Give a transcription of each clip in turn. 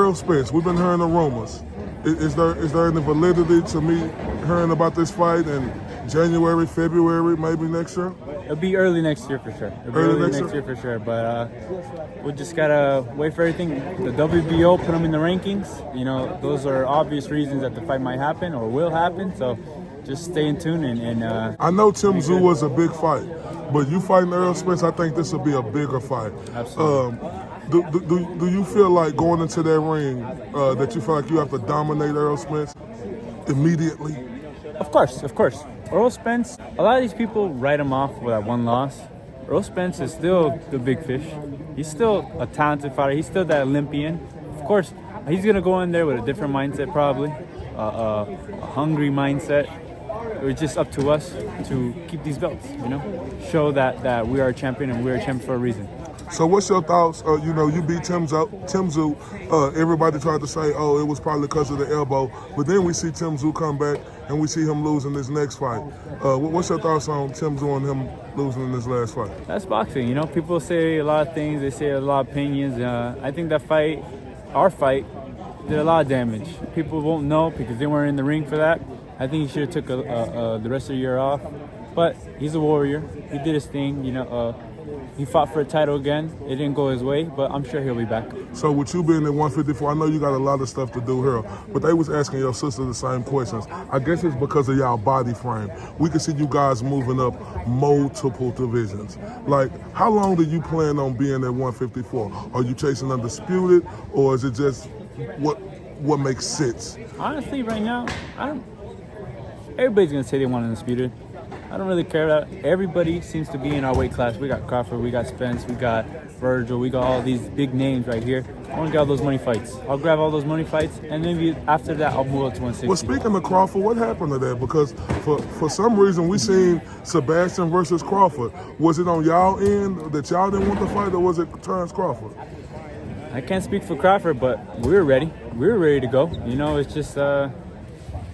Earl Spence, we've been hearing the rumors. Is there any validity to me hearing about this fight in January, February, maybe next year? It'll be early next year for sure. Early next year for sure. But we just gotta wait for everything. The WBO put them in the rankings. You know, those are obvious reasons that the fight might happen or will happen. So just stay in tune and I know Tim Tszyu was a big fight, but you fighting Earl Spence, I think this will be a bigger fight. Absolutely. Do you feel like going into that ring that you feel like you have to dominate Earl Spence immediately? Of course. Earl Spence, a lot of these people write him off with that one loss. Earl Spence is still the big fish. He's still a talented fighter. He's still that Olympian. Of course, he's going to go in there with a different mindset probably, a hungry mindset. It's just up to us to keep these belts, you know? Show that we are a champion and we're a champion for a reason. So what's your thoughts? You beat Tim Tszyu. Everybody tried to say, oh, it was probably because of the elbow. But then we see Tim Tszyu come back and we see him losing his next fight. What's your thoughts on Tim Tszyu and him losing in his last fight? That's boxing, you know? People say a lot of things. They say a lot of opinions. I think that fight, our fight, did a lot of damage. People won't know because they weren't in the ring for that. I think he should have took the rest of the year off. But he's a warrior. He did his thing, you know. He fought for a title again. It didn't go his way, but I'm sure he'll be back. So with you being at 154, I know you got a lot of stuff to do here, but they was asking your sister the same questions. I guess it's because of y'all body frame. We can see you guys moving up multiple divisions. Like, how long do you plan on being at 154? Are you chasing undisputed, or is it just what makes sense? Honestly, right now, everybody's going to say they want undisputed. I don't really care about it. Everybody seems to be in our weight class. We got Crawford, we got Spence, we got Virgil, we got all these big names right here. I want to get all those money fights. I'll grab all those money fights, and maybe after that, I'll move up to 160. Well, speaking of Crawford, what happened to that? Because for some reason, we seen Sebastian versus Crawford. Was it on y'all end that y'all didn't want the fight, or was it Terrence Crawford? I can't speak for Crawford, but we were ready. We were ready to go. You know, it's just...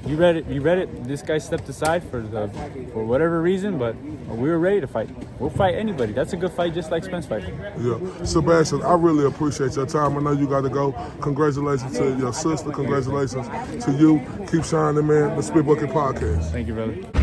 You read it. This guy stepped aside for whatever reason, but we were ready to fight. We'll fight anybody. That's a good fight, just like Spence fight. Yeah. Sebastian, I really appreciate your time. I know you got to go. Congratulations to your sister. Congratulations to you. Keep shining, man. The Spit Bucket Podcast. Thank you, brother.